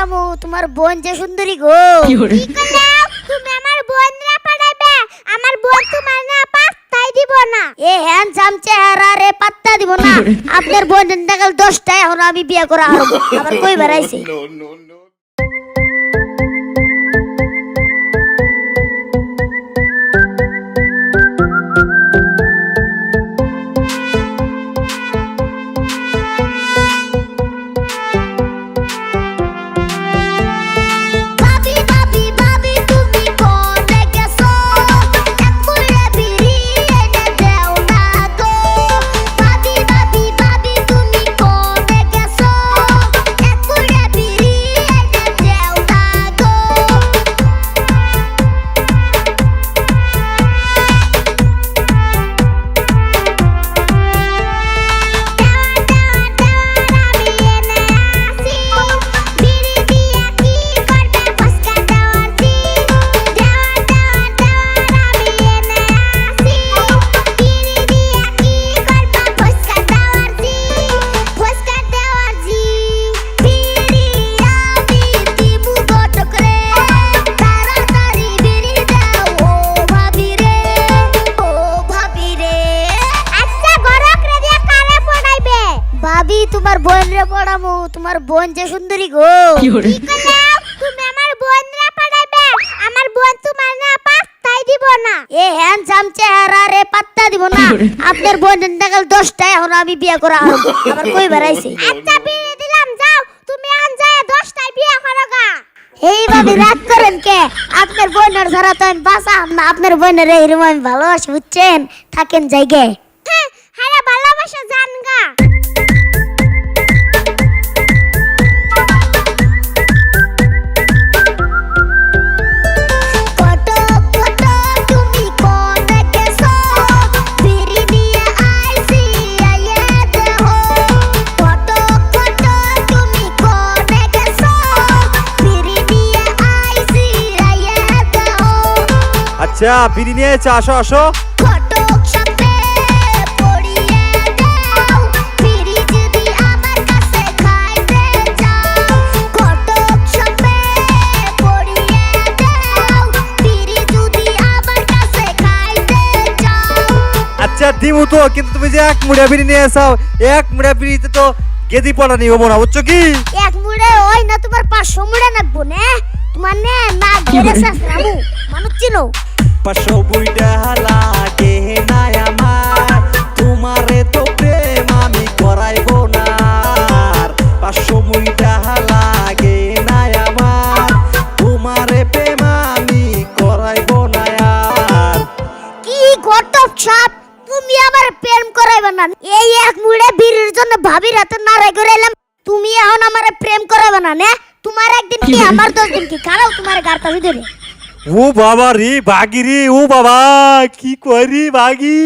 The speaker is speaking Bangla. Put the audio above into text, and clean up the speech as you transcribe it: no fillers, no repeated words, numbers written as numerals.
পড়ামু তোমার বোন যে সুন্দরী গো। কি করলাম? তুমি আমার বোন রে পড়াইবে, আমার বোন তোমার না পাত্তাই দিব না। এ হ্যান্ডসাম চেহারা রে পাত্তা দিব না। আপনার বোন দেখাল 10টা এখন আমি বিয়ে করা আবার কই বেড়াইছে। ভাবি তোমার বোন রে পড়ামু তোমার বোন যে সুন্দরী গো। কি করলাম? তুমি আমার বোন রে পড়াইবে, আমার বোন তোমার না পাত্তাই দিব না। এ হ্যান্ডসাম চেহারা রে পাত্তা দিব না। আপনার বোন দেখাল 10টা এখন আমি বিয়ে করা আবার কই বেড়াইছে। আচ্ছা বিয়ে দিলাম, যাও তুমি আন যায় 10টায় বিয়ে করো গা। এই ভাবি রাগ করেন কে? আপনার বোনের ছাড়া তো আমি বাঁচাম না। আপনার বোনের এরকম আমি ভালোবাসি বুঝছেন, থাকেন জায়গায়। হ্যাঁ, হারা ভালোবাসা জান গা। আচ্ছা বিড়ি নিয়ে আসো আসো। আচ্ছা দিমু তো, কিন্তু তুমি যে এক মুড়া বিড়ি নিয়ে আসাও, এক মুড়া বিড়িতে তো গেদি পড়া নিয়ে হবো না, বুঝছো কি? এক মুড়ে ওই না তোমার 500 মুড়ে নাকবো না তোমার নে না গেরে সাসরামু মানুষ চিনো। 500 বুইটা লাগে না আমার, তোমারে তো প্রেম আমি করাইবো না। 500 বুইটা লাগে না আমার, তোমারে প্রেম আমি করাইবো না আর। কি গটপ ছাপ, তুমি আমার প্রেম করাইবা না? এই এক মুড়ে বিড়ির জন্য ভাবির হাতে নাড়াই করাইলাম, তুমি এখন আমারে প্রেম করাইবা না নে? তোমার একদিন কি আমার 10 দিন কি খারাও তোমার গারটা ভিতরে। ও বাবা রে বাগি রে, ও বাবা কি করি বাগি।